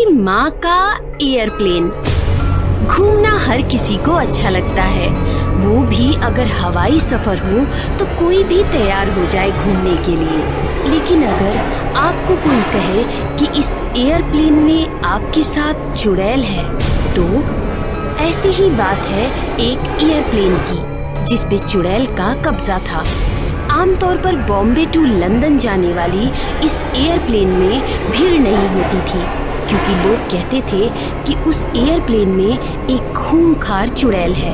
माँ का एयरप्लेन। घूमना हर किसी को अच्छा लगता है, वो भी अगर हवाई सफर हो तो कोई भी तैयार हो जाए घूमने के लिए। लेकिन अगर आपको कोई कहे कि इस एयरप्लेन में आपके साथ चुड़ैल है, तो ऐसी ही बात है एक एयरप्लेन की जिस पे चुड़ैल का कब्जा था। आमतौर पर बॉम्बे टू लंदन जाने वाली इस एयरप्लेन में भीड़ नहीं होती थी, क्योंकि लोग कहते थे कि उस एयरप्लेन में एक खूंखार चुड़ैल है।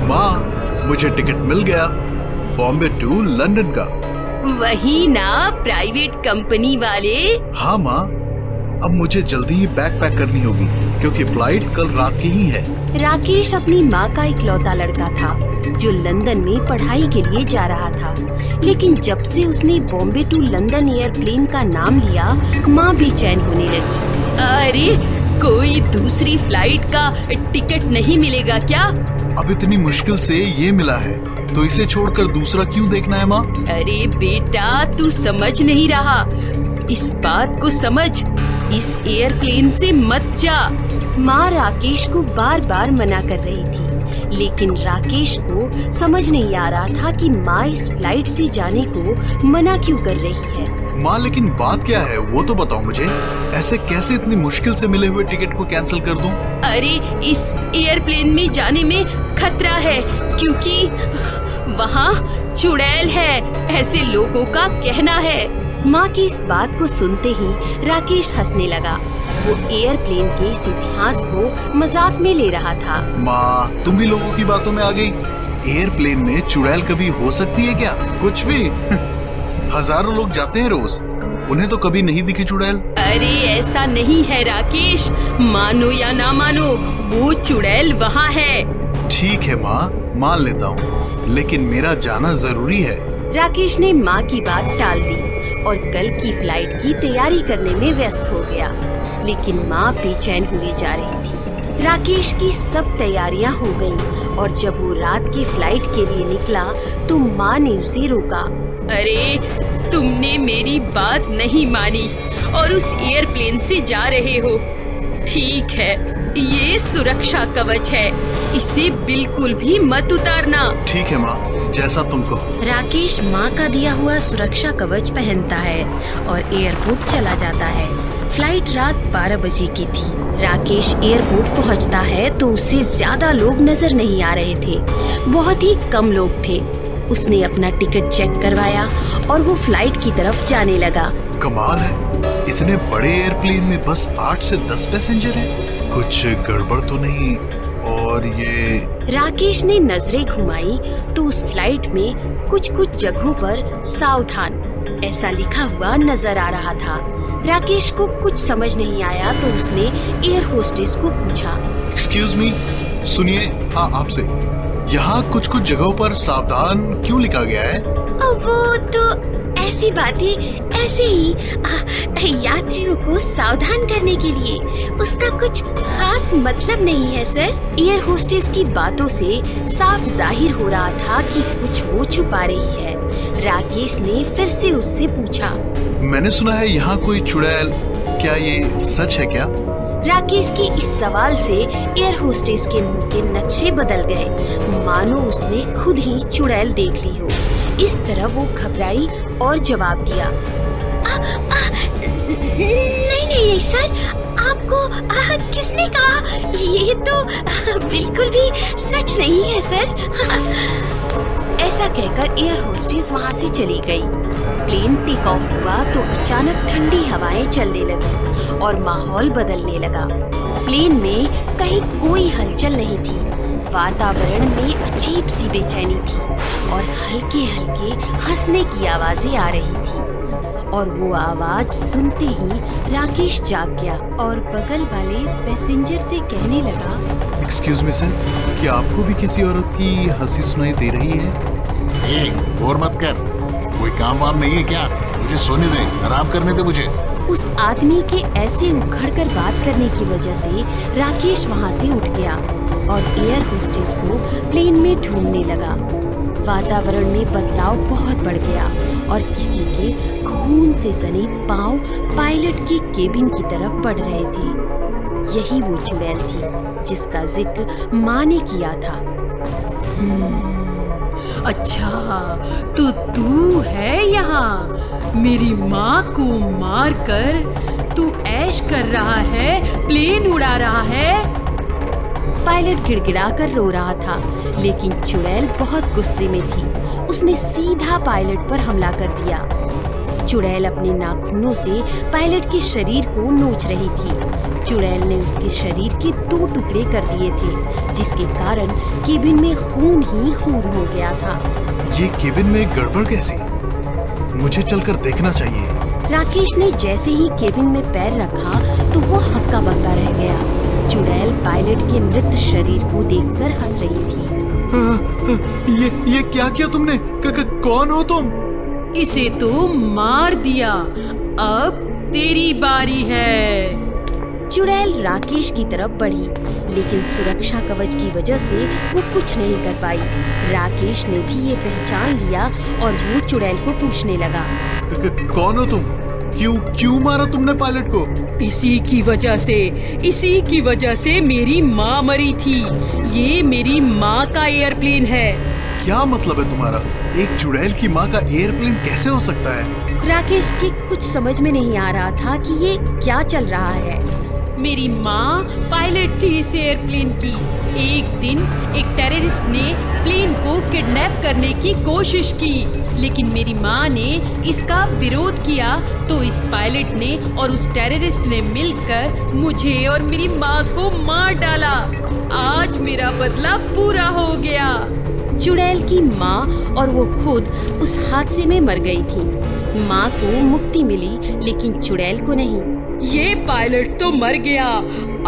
माँ, मुझे टिकट मिल गया, बॉम्बे टू लंदन का। वही ना, प्राइवेट कंपनी वाले। हाँ माँ, अब मुझे जल्दी ही बैग पैक करनी होगी क्योंकि फ्लाइट कल रात की ही है। राकेश अपनी माँ का इकलौता लड़का था जो लंदन में पढ़ाई के लिए जा रहा था। लेकिन जब से उसने बॉम्बे टू लंदन एयरप्लेन का नाम लिया, माँ बेचैन होने लगी। अरे, कोई दूसरी फ्लाइट का टिकट नहीं मिलेगा क्या? अब इतनी मुश्किल से ये मिला है तो इसे छोड़कर दूसरा क्यों देखना है माँ? अरे बेटा, तू समझ नहीं रहा, इस बात को समझ, इस एयरप्लेन से मत जा। माँ राकेश को बार बार मना कर रही थी, लेकिन राकेश को समझ नहीं आ रहा था कि माँ इस फ्लाइट से जाने को मना क्यों कर रही है। माँ, लेकिन बात क्या है वो तो बताओ मुझे। ऐसे कैसे इतनी मुश्किल से मिले हुए टिकट को कैंसिल कर दूं? अरे, इस एयरप्लेन में जाने में खतरा है क्योंकि वहाँ चुड़ैल है, ऐसे लोगों का कहना है। माँ की इस बात को सुनते ही राकेश हंसने लगा। वो एयरप्लेन के इस इतिहास को मजाक में ले रहा था। माँ, तुम भी लोगों की बातों में आ गई। एयरप्लेन में चुड़ैल कभी हो सकती है क्या? कुछ भी। हजारों लोग जाते हैं रोज, उन्हें तो कभी नहीं दिखी चुड़ैल। अरे ऐसा नहीं है राकेश, मानो या ना मानो, वो चुड़ैल वहाँ है। ठीक है माँ, मान लेता हूँ, लेकिन मेरा जाना जरूरी है। राकेश ने माँ की बात टाल दी और कल की फ्लाइट की तैयारी करने में व्यस्त हो गया। लेकिन माँ बेचैन हुई जा रही थी। राकेश की सब तैयारियां हो गईं और जब वो रात की फ्लाइट के लिए निकला तो माँ ने उसे रोका। अरे, तुमने मेरी बात नहीं मानी और उस एयरप्लेन से जा रहे हो। ठीक है, ये सुरक्षा कवच है, इसे बिल्कुल भी मत उतारना। ठीक है माँ, जैसा तुम कहो। राकेश माँ का दिया हुआ सुरक्षा कवच पहनता है और एयरपोर्ट चला जाता है। फ्लाइट रात 12 बजे की थी। राकेश एयरपोर्ट पहुँचता है तो उससे ज्यादा लोग नजर नहीं आ रहे थे, बहुत ही कम लोग थे। उसने अपना टिकट चेक करवाया और वो फ्लाइट की तरफ जाने लगा। कमाल है, इतने बड़े एयरप्लेन में बस 8 से 10 पैसेंजर हैं। कुछ गड़बड़ तो नहीं? और ये राकेश ने नजरें घुमाई तो उस फ्लाइट में कुछ जगहों पर सावधान ऐसा लिखा हुआ नजर आ रहा था। राकेश को कुछ समझ नहीं आया तो उसने एयर होस्टेस को पूछा। एक्सक्यूज मी, सुनिए, आपसे यहाँ कुछ जगहों पर सावधान क्यों लिखा गया है? वो तो ऐसी बात है, ऐसे ही यात्रियों को सावधान करने के लिए, उसका कुछ खास मतलब नहीं है सर। एयर होस्टेस की बातों से साफ जाहिर हो रहा था कि कुछ वो छुपा रही है। राकेश ने फिर से उससे पूछा, मैंने सुना है यहाँ कोई चुड़ैल, क्या ये सच है क्या? राकेश के इस सवाल से एयर होस्टेस के मुंह के नक्शे बदल गए, मानो उसने खुद ही चुड़ैल देख ली हो। इस तरह वो घबराई और जवाब दिया, नहीं सर, आपको किसने कहा? ये तो बिल्कुल भी सच नहीं है सर। ऐसा कहकर एयर होस्टेस वहाँ से चली गई। प्लेन टेक ऑफ हुआ तो अचानक ठंडी हवाएं चलने लगी और माहौल बदलने लगा। प्लेन में कहीं कोई हलचल नहीं थी। वातावरण में अजीब सी बेचैनी थी और हल्के हल्के हंसने की आवाजें आ रही थी। और वो आवाज सुनते ही राकेश जाग गया और बगल वाले पैसेंजर से कहने लगा, एक्सक्यूज मी सर, क्या आपको भी किसी औरत की हंसी सुनाई दे रही है? गौर मत कर, कोई काम वाम नहीं है क्या? मुझे सोने दे, आराम करने दे मुझे। उस आदमी के ऐसे उखड़कर बात करने की वजह से राकेश वहाँ से उठ गया और एयर होस्टेस को प्लेन में ढूंढने लगा। वातावरण में बदलाव बहुत बढ़ गया और किसी के खून से सने पांव पायलट के केबिन की तरफ बढ़ रहे थे। यही वो चुड़ैल थी जिसका जिक्र माँ ने किया था। अच्छा, तो तू है यहाँ। मेरी माँ को मारकर तू ऐश कर रहा है, प्लेन उड़ा रहा है। पायलट गिड़गिड़ाकर रो रहा था, लेकिन चुड़ैल बहुत गुस्से में थी। उसने सीधा पायलट पर हमला कर दिया। चुड़ैल अपने नाखूनों से पायलट के शरीर को नोच रही थी। चुड़ैल ने उसके शरीर के 2 टुकड़े कर दिए थे, जिसके कारण केबिन में खून ही खून हो गया था। ये केबिन में गड़बड़ कैसी? मुझे चलकर देखना चाहिए। राकेश ने जैसे ही केबिन में पैर रखा तो वो हक्का बक्का रह गया। चुड़ैल पायलट के मृत शरीर को देखकर हंस रही थी। ये क्या किया तुमने? कौन हो तुम? इसे तो मार दिया, अब तेरी बारी है। चुड़ैल राकेश की तरफ बढ़ी, लेकिन सुरक्षा कवच की वजह से वो कुछ नहीं कर पाई। राकेश ने भी ये पहचान लिया और वो चुड़ैल को पूछने लगा, कौन हो तुम? क्यों मारा तुमने पायलट को? इसी की वजह से मेरी माँ मरी थी। ये मेरी माँ का एयरप्लेन है। क्या मतलब है तुम्हारा? एक चुड़ैल की माँ का एयरप्लेन कैसे हो सकता है? राकेश की कुछ समझ में नहीं आ रहा था कि ये क्या चल रहा है। मेरी माँ पायलट थी इस एयरप्लेन की। एक दिन एक टेररिस्ट ने प्लेन को किडनैप करने की कोशिश की, लेकिन मेरी माँ ने इसका विरोध किया तो इस पायलट ने और उस टेररिस्ट ने मिलकर मुझे और मेरी माँ को मार डाला। आज मेरा बदला पूरा हो गया। चुड़ैल की माँ और वो खुद उस हादसे में मर गई थी। माँ को मुक्ति मिली, लेकिन चुड़ैल को नहीं। ये पायलट तो मर गया,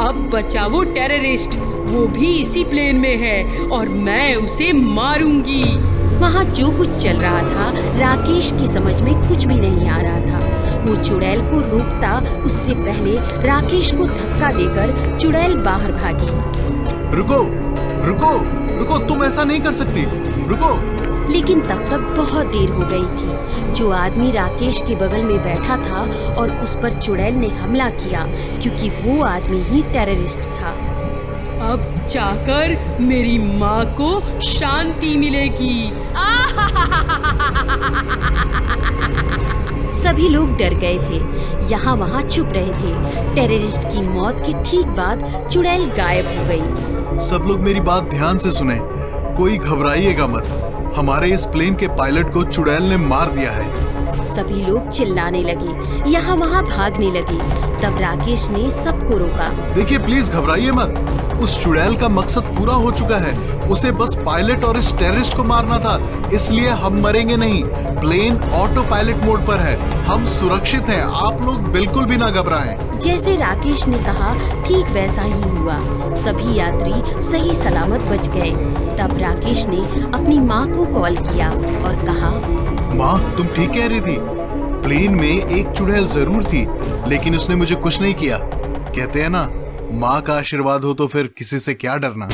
अब बचा वो टेररिस्ट। वो भी इसी प्लेन में है और मैं उसे मारूंगी। वहाँ जो कुछ चल रहा था राकेश की समझ में कुछ भी नहीं आ रहा था। वो चुड़ैल को रोकता उससे पहले राकेश को धक्का देकर चुड़ैल बाहर भागी। रुको, तुम ऐसा नहीं कर सकती, रुको। लेकिन तब तक बहुत देर हो गई थी। जो आदमी राकेश के बगल में बैठा था और उस पर चुड़ैल ने हमला किया, क्योंकि वो आदमी ही टेररिस्ट था। अब जाकर मेरी माँ को शांति मिलेगी। सभी लोग डर गए थे, यहाँ वहाँ चुप रहे थे। टेररिस्ट की मौत के ठीक बाद चुड़ैल गायब हो गई। सब लोग मेरी बात ध्यान से सुने, कोई घबराइएगा मत। हमारे इस प्लेन के पायलट को चुड़ैल ने मार दिया है। सभी लोग चिल्लाने लगे, यहाँ वहाँ भागने लगे। तब राकेश ने सबको रोका। देखिए, प्लीज घबराइए मत। उस चुड़ैल का मकसद पूरा हो चुका है। उसे बस पायलट और इस टेररिस्ट को मारना था, इसलिए हम मरेंगे नहीं। प्लेन ऑटो पायलट मोड पर है, हम सुरक्षित हैं। आप लोग बिल्कुल भी ना घबराएं। जैसे राकेश ने कहा ठीक वैसा ही हुआ। सभी यात्री सही सलामत बच गए। तब राकेश ने अपनी माँ को कॉल किया और कहा, माँ, तुम ठीक कह रही थी। प्लेन में एक चुड़ैल जरूर थी, लेकिन उसने मुझे कुछ नहीं किया। कहते हैं ना, माँ का आशीर्वाद हो तो फिर किसी से क्या डरना।